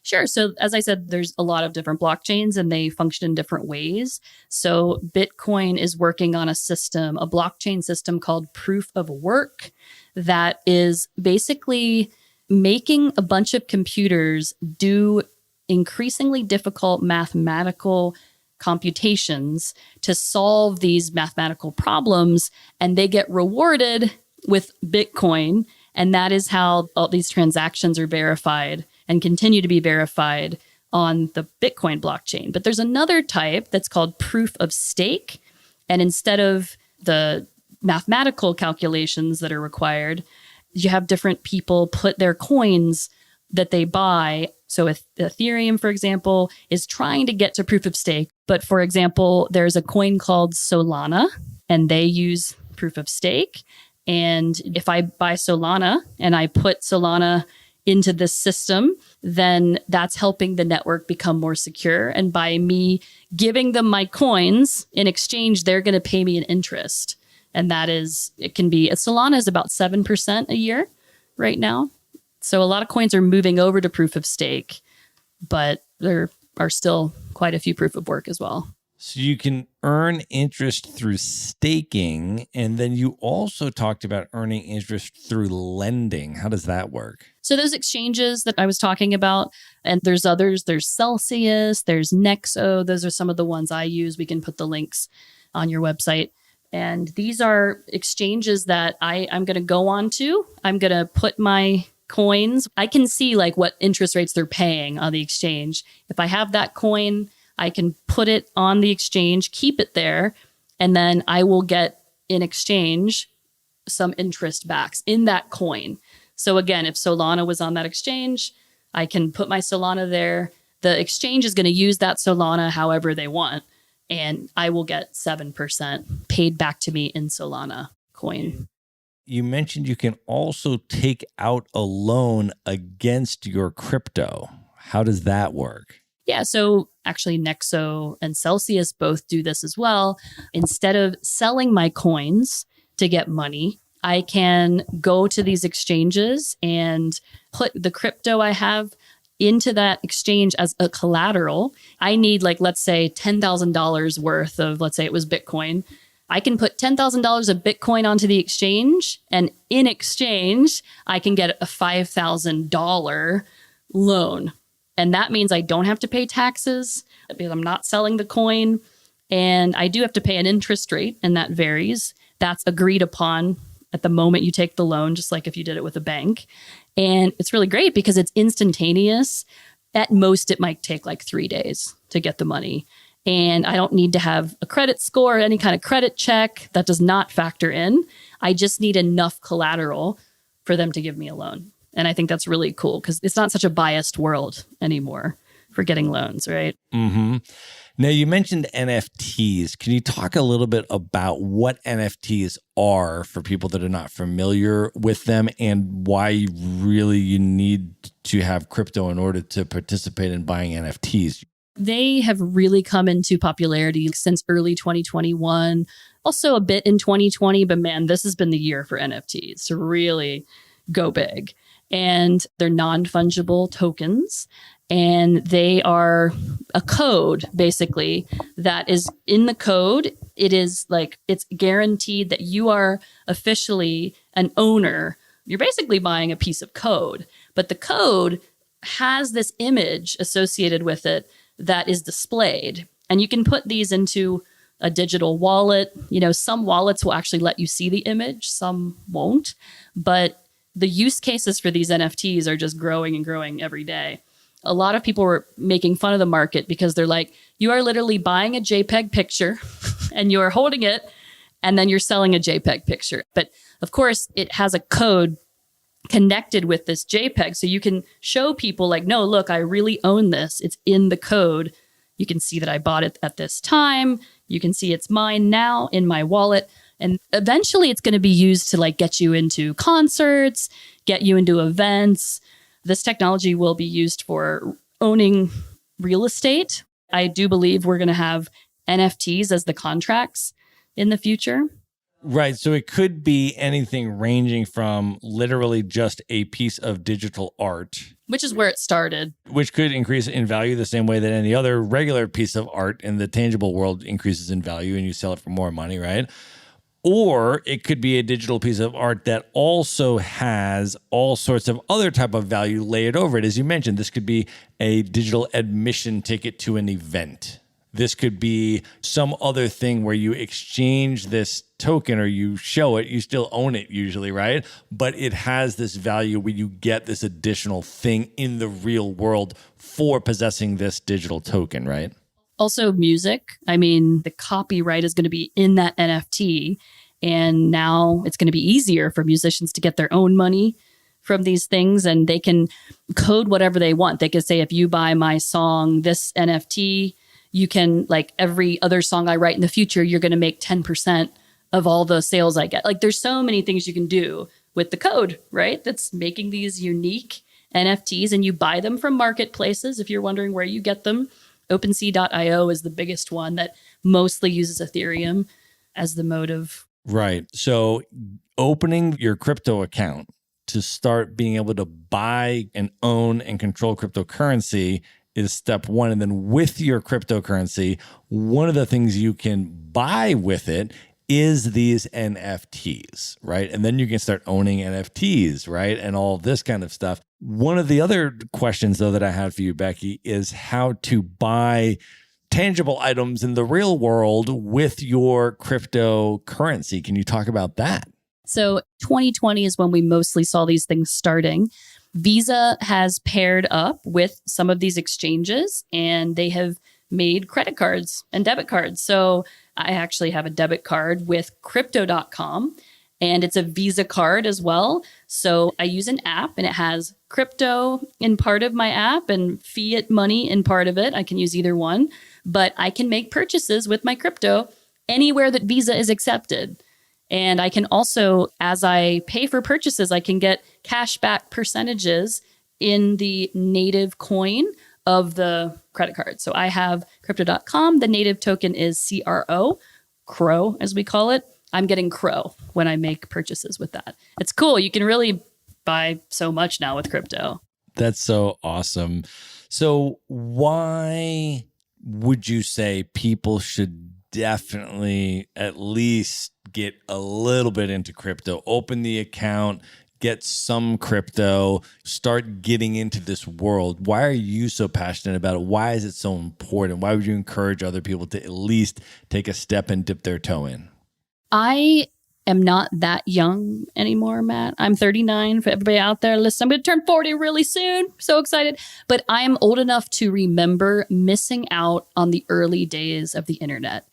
Sure. So as I said, there's a lot of different blockchains and they function in different ways. So Bitcoin is working on a blockchain system called proof of work that is basically making a bunch of computers do increasingly difficult mathematical computations to solve these mathematical problems, and they get rewarded with Bitcoin. And that is how all these transactions are verified and continue to be verified on the Bitcoin blockchain. But there's another type that's called proof of stake. And instead of the mathematical calculations that are required, You have different people put their coins that they buy. So Ethereum, for example, is trying to get to proof of stake. But for example, there's a coin called Solana, and they use proof of stake. And if I buy Solana and I put Solana into this system, then that's helping the network become more secure. And by me giving them my coins in exchange, they're going to pay me an interest. And Solana is about 7% a year right now. So a lot of coins are moving over to proof of stake, but there are still quite a few proof of work as well. So you can earn interest through staking, and then you also talked about earning interest through lending. How does that work? So those exchanges that I was talking about, and there's others, there's Celsius, there's Nexo. Those are some of the ones I use. We can put the links on your website. And these are exchanges that I'm going to go on to. I'm going to put my coins. I can see like what interest rates they're paying on the exchange. If I have that coin, I can put it on the exchange, keep it there, and then I will get in exchange some interest backs in that coin. So again, if Solana was on that exchange, I can put my Solana there. The exchange is going to use that Solana however they want, and I will get 7% paid back to me in Solana coin. You mentioned you can also take out a loan against your crypto. How does that work? Yeah, so actually Nexo and Celsius both do this as well. Instead of selling my coins to get money, I can go to these exchanges and put the crypto I have into that exchange as a collateral. I need let's say $10,000 worth of, let's say it was Bitcoin. I can put $10,000 of Bitcoin onto the exchange, and in exchange, I can get a $5,000 loan. And that means I don't have to pay taxes because I'm not selling the coin. And I do have to pay an interest rate, and that varies. That's agreed upon at the moment you take the loan, just like if you did it with a bank. And it's really great because it's instantaneous. At most, it might take 3 days to get the money. And I don't need to have a credit score or any kind of credit check. That does not factor in. I just need enough collateral for them to give me a loan. And I think that's really cool because it's not such a biased world anymore for getting loans, right? Mm-hmm. Now, you mentioned NFTs. Can you talk a little bit about what NFTs are for people that are not familiar with them, and why really you need to have crypto in order to participate in buying NFTs? They have really come into popularity since early 2021, also a bit in 2020, but man, this has been the year for NFTs to really go big. And they're non-fungible tokens, and they are a code basically that is in the code. It is it's guaranteed that you are officially an owner. You're basically buying a piece of code, but the code has this image associated with it that is displayed. And you can put these into a digital wallet. Some wallets will actually let you see the image, some won't. But the use cases for these NFTs are just growing and growing every day. A lot of people were making fun of the market because they're like, you are literally buying a JPEG picture and you are holding it, and then you're selling a JPEG picture. But of course, it has a code connected with this JPEG. So you can show people no, look, I really own this. It's in the code. You can see that I bought it at this time. You can see it's mine now in my wallet. And eventually it's going to be used to get you into concerts, get you into events. This technology will be used for owning real estate. I do believe we're going to have NFTs as the contracts in the future. Right. So it could be anything ranging from literally just a piece of digital art, which is where it started, which could increase in value the same way that any other regular piece of art in the tangible world increases in value and you sell it for more money, right? Or it could be a digital piece of art that also has all sorts of other type of value layered over it. As you mentioned, this could be a digital admission ticket to an event. This could be some other thing where you exchange this token or you show it. You still own it usually, right? But it has this value where you get this additional thing in the real world for possessing this digital token, right? Also music. I mean, the copyright is going to be in that NFT. And now it's going to be easier for musicians to get their own money from these things, and they can code whatever they want. They could say, if you buy my song, this NFT, you can, like, every other song I write in the future, you're going to make 10% of all the sales I get. Like, there's so many things you can do with the code, right? That's making these unique NFTs, and you buy them from marketplaces. If you're wondering where you get them, OpenSea.io is the biggest one that mostly uses Ethereum as the mode of. Right. So opening your crypto account to start being able to buy and own and control cryptocurrency is step one. And then with your cryptocurrency, one of the things you can buy with it is these NFTs, right? And then you can start owning NFTs, right? And all this kind of stuff. One of the other questions, though, that I had for you, Becky, is how to buy tangible items in the real world with your cryptocurrency. Can you talk about that? So 2020 is when we mostly saw these things starting. Visa has paired up with some of these exchanges, and they have made credit cards and debit cards. So I actually have a debit card with crypto.com, and it's a Visa card as well. So I use an app, and it has crypto in part of my app and fiat money in part of it. I can use either one, but I can make purchases with my crypto anywhere that Visa is accepted. And I can also, as I pay for purchases, I can get cash back percentages in the native coin of the credit card. So I have crypto.com. The native token is CRO, CRO as we call it. I'm getting CRO when I make purchases with that. It's cool. You can really buy so much now with crypto. That's so awesome. So why would you say people should definitely at least get a little bit into crypto, open the account, get some crypto, start getting into this world? Why are you so passionate about it? Why is it so important? Why would you encourage other people to at least take a step and dip their toe in? I am not that young anymore, Matt. I'm 39 for everybody out there. Listen, I'm going to turn 40 really soon. So excited. But I am old enough to remember missing out on the early days of the internet.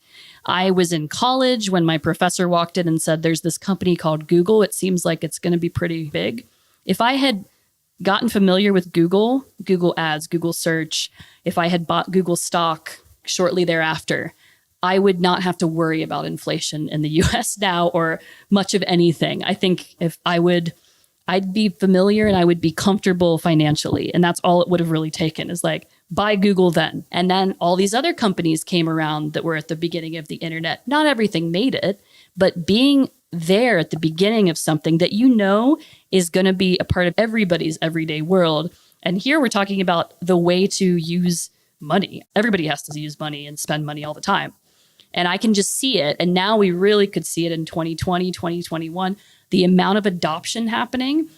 I was in college when my professor walked in and said, there's this company called Google. It seems like it's going to be pretty big. If I had gotten familiar with Google, Google Ads, Google Search, if I had bought Google stock shortly thereafter, I would not have to worry about inflation in the US now or much of anything. I think if I'd be familiar and I would be comfortable financially. And that's all it would have really taken, is like, buy Google then. And then all these other companies came around that were at the beginning of the internet. Not everything made it, but being there at the beginning of something that you know is going to be a part of everybody's everyday world. And here we're talking about the way to use money. Everybody has to use money and spend money all the time. And I can just see it. And now we really could see it in 2020, 2021, the amount of adoption happening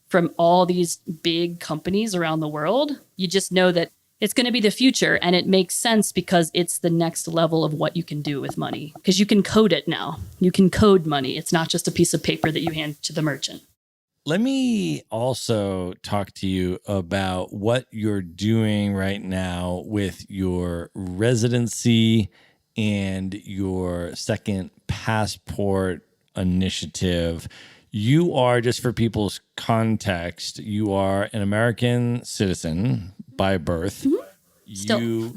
from all these big companies around the world. You just know that it's going to be the future, and it makes sense because it's the next level of what you can do with money, because you can code it now. You can code money. It's not just a piece of paper that you hand to the merchant. Let me also talk to you about what you're doing right now with your residency and your second passport initiative. You are, just for people's context, you are an American citizen by birth. Mm-hmm. Still.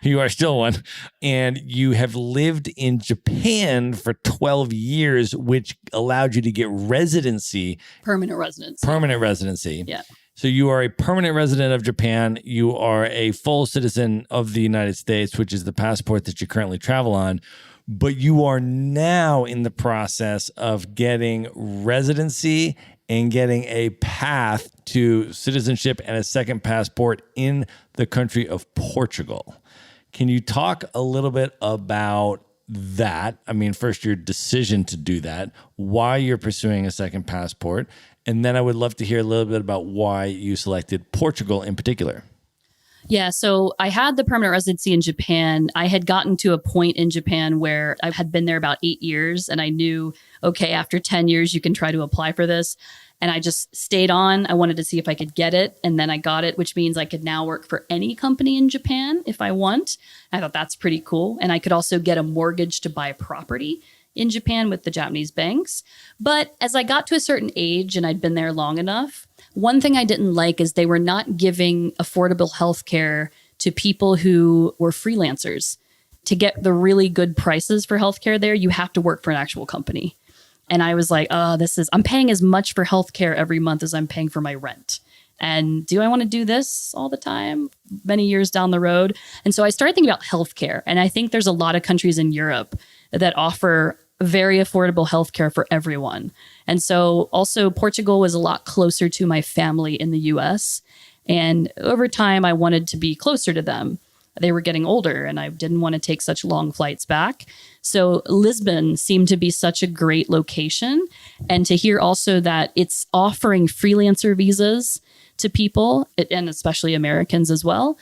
You are still one. And you have lived in Japan for 12 years, which allowed you to get residency. Permanent residency. Yeah. So you are a permanent resident of Japan. You are a full citizen of the United States, which is the passport that you currently travel on. But you are now in the process of getting residency and getting a path to citizenship and a second passport in the country of Portugal. Can you talk a little bit about that? I mean, first, your decision to do that, why you're pursuing a second passport, and then I would love to hear a little bit about why you selected Portugal in particular. Yeah, so I had the permanent residency in Japan. I had gotten to a point in Japan where I had been there about 8 years, and I knew, okay, after 10 years, you can try to apply for this. And I just stayed on. I wanted to see if I could get it, and then I got it, which means I could now work for any company in Japan if I want. I thought that's pretty cool. And I could also get a mortgage to buy property in Japan with the Japanese banks. But as I got to a certain age and I'd been there long enough, one thing I didn't like is they were not giving affordable healthcare to people who were freelancers. To get the really good prices for healthcare there, you have to work for an actual company. And I was like, I'm paying as much for healthcare every month as I'm paying for my rent. And do I want to do this all the time, many years down the road? And so I started thinking about healthcare. And I think there's a lot of countries in Europe that offer very affordable healthcare for everyone. And so also Portugal was a lot closer to my family in the US. And over time, I wanted to be closer to them. They were getting older and I didn't want to take such long flights back. So Lisbon seemed to be such a great location. And to hear also that it's offering freelancer visas to people, and especially Americans as well,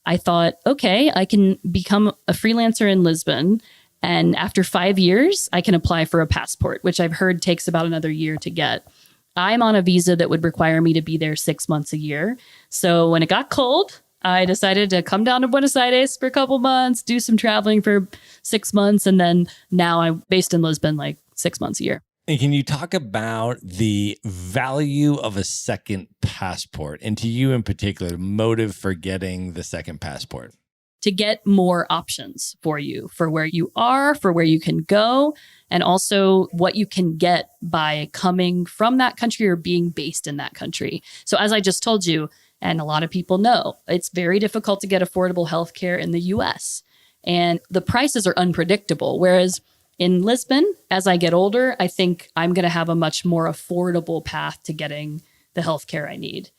I thought, okay, I can become a freelancer in Lisbon. And after 5 years, I can apply for a passport, which I've heard takes about another year to get. I'm on a visa that would require me to be there 6 months a year. So when it got cold, I decided to come down to Buenos Aires for a couple months, do some traveling for 6 months. And then now I'm based in Lisbon, like 6 months a year. And can you talk about the value of a second passport, and to you in particular, the motive for getting the second passport? To get more options for you, for where you are, for where you can go, and also what you can get by coming from that country or being based in that country. So as I just told you, and a lot of people know, it's very difficult to get affordable healthcare in the US. And the prices are unpredictable. Whereas in Lisbon, as I get older, I think I'm going to have a much more affordable path to getting the healthcare I need.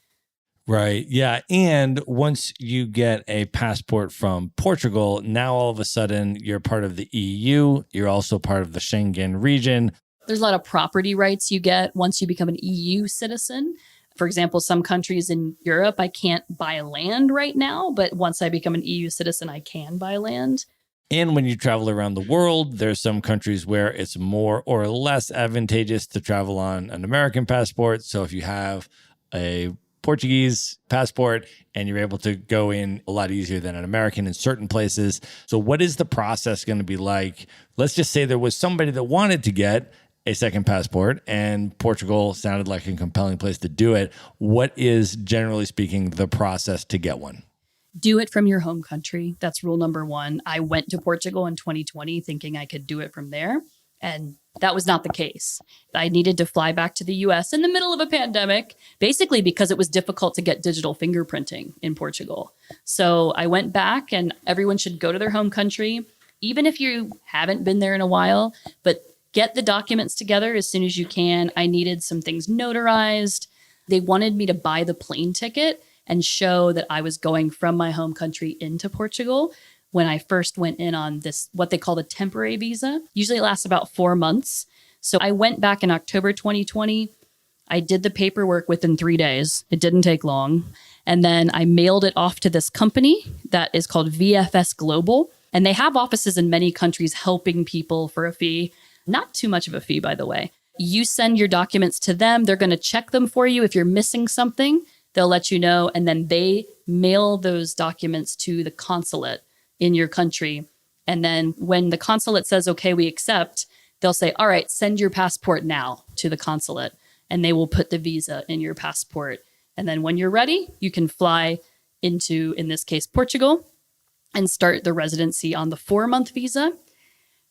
Right. Yeah. And once you get a passport from Portugal, now all of a sudden you're part of the EU. You're also part of the Schengen region. There's a lot of property rights you get once you become an EU citizen. For example, some countries in Europe, I can't buy land right now, but once I become an EU citizen, I can buy land. And when you travel around the world, there's some countries where it's more or less advantageous to travel on an American passport. So if you have a Portuguese passport and you're able to go in a lot easier than an American in certain places. So what is the process going to be like? Let's just say there was somebody that wanted to get a second passport and Portugal sounded like a compelling place to do it. What is, generally speaking, the process to get one? Do it from your home country. That's rule number one. I went to Portugal in 2020 thinking I could do it from there. And that was not the case. I needed to fly back to the US in the middle of a pandemic, basically because it was difficult to get digital fingerprinting in Portugal. So I went back, and everyone should go to their home country, even if you haven't been there in a while, but get the documents together as soon as you can. I needed some things notarized. They wanted me to buy the plane ticket and show that I was going from my home country into Portugal when I first went in on this, what they call the temporary visa. Usually it lasts about 4 months. So I went back in October 2020. I did the paperwork within 3 days. It didn't take long. And then I mailed it off to this company that is called VFS Global. And they have offices in many countries helping people for a fee. Not too much of a fee, by the way. You send your documents to them. They're going to check them for you. If you're missing something, they'll let you know. And then they mail those documents to the consulate in your country. And then when the consulate says, okay, we accept, they'll say, all right, send your passport now to the consulate. And they will put the visa in your passport. And then when you're ready, you can fly into, in this case, Portugal, and start the residency on the 4-month visa.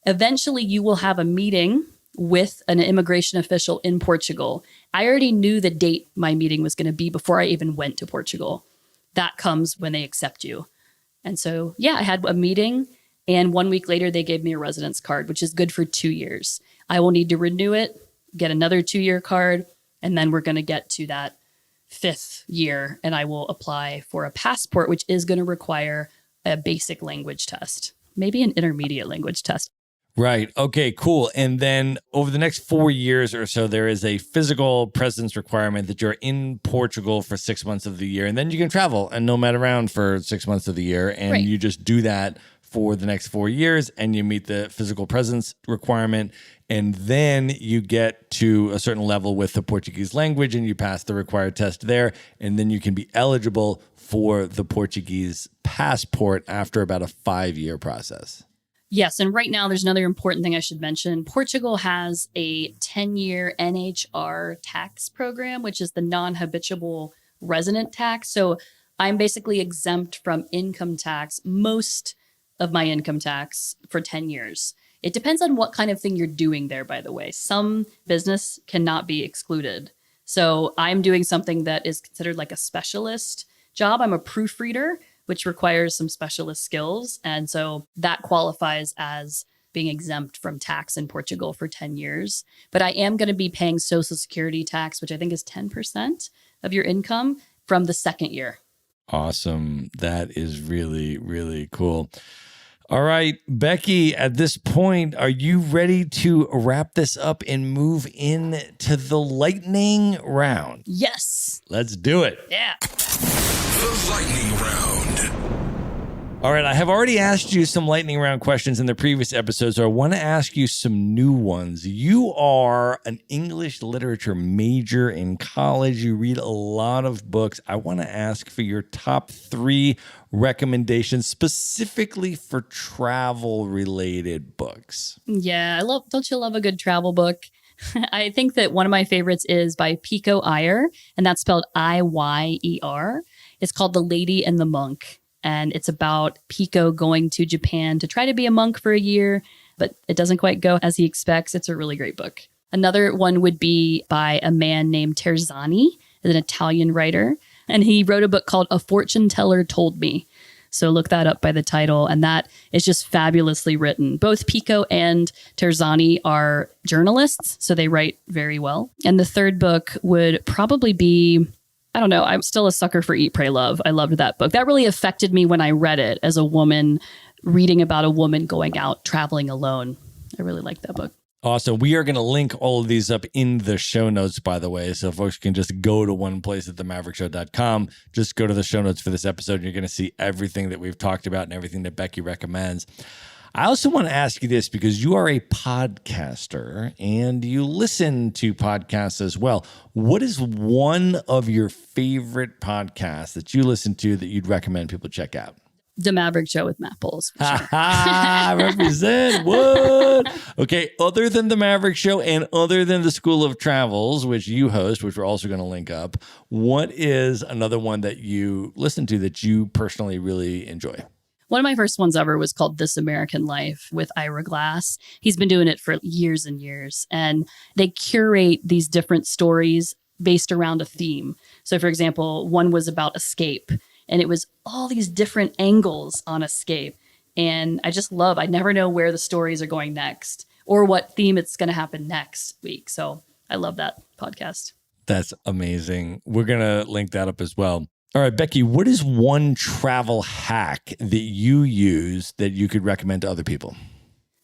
Eventually, you will have a meeting with an immigration official in Portugal. I already knew the date my meeting was going to be before I even went to Portugal. That comes when they accept you. And so, yeah, I had a meeting, and 1 week later, they gave me a residence card, which is good for 2 years. I will need to renew it, get another 2-year card, and then we're going to get to that 5th year, and I will apply for a passport, which is going to require a basic language test, maybe an intermediate language test. Right. Okay, cool. And then over the next 4 years or so, there is a physical presence requirement that you're in Portugal for 6 months of the year. And then you can travel and nomad around for 6 months of the year. And Right. You just do that for the next 4 years and you meet the physical presence requirement. And then you get to a certain level with the Portuguese language and you pass the required test there. And then you can be eligible for the Portuguese passport after about a 5-year process. Yes. And right now, there's another important thing I should mention. Portugal has a 10-year NHR tax program, which is the non-habitual resident tax. So I'm basically exempt from income tax, most of my income tax for 10 years. It depends on what kind of thing you're doing there, by the way. Some business cannot be excluded. So I'm doing something that is considered like a specialist job. I'm a proofreader, which requires some specialist skills. And so that qualifies as being exempt from tax in Portugal for 10 years. But I am going to be paying Social Security tax, which I think is 10% of your income from the second year. Awesome. That is really, really cool. All right, Becky, at this point, are you ready to wrap this up and move into the lightning round? Yes. Let's do it. Yeah. The lightning round. All right, I have already asked you some lightning round questions in the previous episode, so I want to ask you some new ones. You are an English literature major in college. You read a lot of books. I want to ask for your top 3 recommendations specifically for travel-related books. Yeah, don't you love a good travel book? I think that one of my favorites is by Pico Iyer, and that's spelled Iyer. It's called The Lady and the Monk. And it's about Pico going to Japan to try to be a monk for a year, but it doesn't quite go as he expects. It's a really great book. Another one would be by a man named Terzani, an Italian writer. And he wrote a book called A Fortune Teller Told Me. So look that up by the title. And that is just fabulously written. Both Pico and Terzani are journalists, so they write very well. And the third book would probably be, I don't know, I'm still a sucker for Eat, Pray, Love. I loved that book. That really affected me when I read it as a woman, reading about a woman going out traveling alone. I really liked that book. Awesome. We are going to link all of these up in the show notes, by the way, so folks can just go to one place at themaverickshow.com. Just go to the show notes for this episode, and you're going to see everything that we've talked about and everything that Becky recommends. I also want to ask you this because you are a podcaster and you listen to podcasts as well. What is one of your favorite podcasts that you listen to that you'd recommend people check out? The Maverick Show with Matt Bowles. For sure. Represent what? Okay, other than the Maverick Show and other than the School of Travels, which you host, which we're also going to link up, what is another one that you listen to that you personally really enjoy? One of my first ones ever was called This American Life with Ira Glass. He's been doing it for years and years. And they curate these different stories based around a theme. So, for example, one was about escape. And it was all these different angles on escape. And I never know where the stories are going next or what theme it's going to happen next week. So I love that podcast. That's amazing. We're going to link that up as well. All right, Becky, what is one travel hack that you use that you could recommend to other people?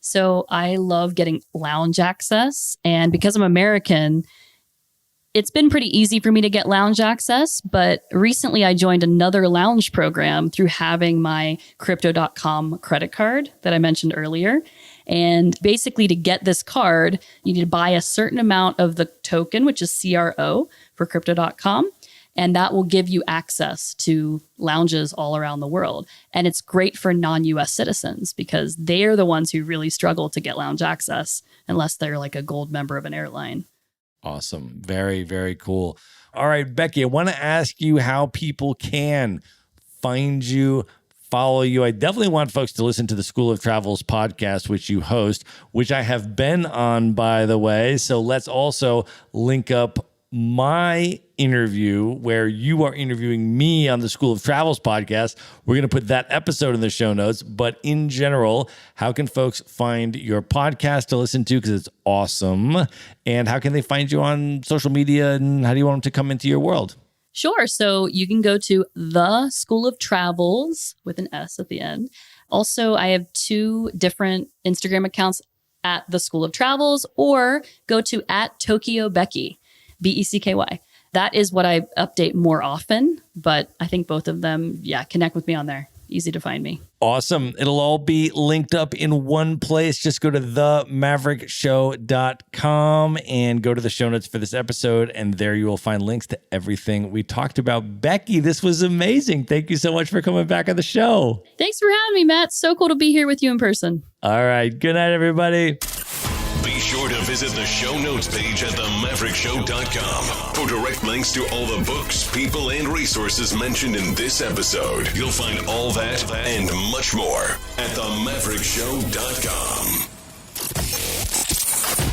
So I love getting lounge access. And because I'm American, it's been pretty easy for me to get lounge access. But recently I joined another lounge program through having my Crypto.com credit card that I mentioned earlier. And basically to get this card, you need to buy a certain amount of the token, which is CRO for Crypto.com. And that will give you access to lounges all around the world. And it's great for non-US citizens because they're the ones who really struggle to get lounge access unless they're like a gold member of an airline. Awesome. Very, very cool. All right, Becky, I want to ask you how people can find you, follow you. I definitely want folks to listen to the School of Travels podcast, which you host, which I have been on, by the way. So let's also link up my interview where you are interviewing me on the School of Travels podcast. We're going to put that episode in the show notes. But in general, how can folks find your podcast to listen to? Because it's awesome. And how can they find you on social media? And how do you want them to come into your world? Sure. So you can go to the School of Travels with an S at the end. Also, I have 2 different Instagram accounts at the School of Travels, or go to @TokyoBecky. BECKY. That is what I update more often, but I think both of them, connect with me on there. easy to find me. Awesome. It'll all be linked up in one place. Just go to themaverickshow.com and go to the show notes for this episode. And there you will find links to everything we talked about. Becky, this was amazing. Thank you so much for coming back on the show. Thanks for having me, Matt. So cool to be here with you in person. All right. Good night, everybody. Be sure to visit the show notes page at themaverickshow.com for direct links to all the books, people, and resources mentioned in this episode. You'll find all that and much more at themaverickshow.com.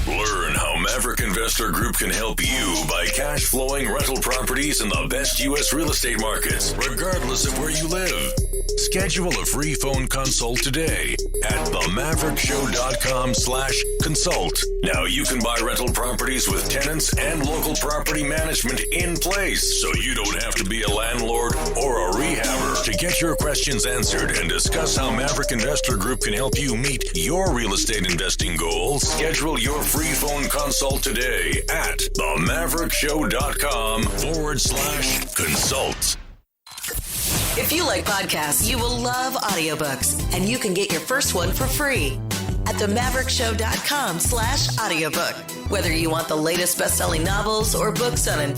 Learn how Maverick Investor Group can help you buy cash flowing rental properties in the best U.S. real estate markets, regardless of where you live. Schedule a free phone consult today at themaverickshow.com/consult. Now you can buy rental properties with tenants and local property management in place, so you don't have to be a landlord or a rehabber. To get your questions answered and discuss how Maverick Investor Group can help you meet your real estate investing goals, schedule your free phone consult today at themaverickshow.com/consult. If you like podcasts, you will love audiobooks, and you can get your first one for free at themaverickshow.com/audiobook. Whether you want the latest best-selling novels or books on investing,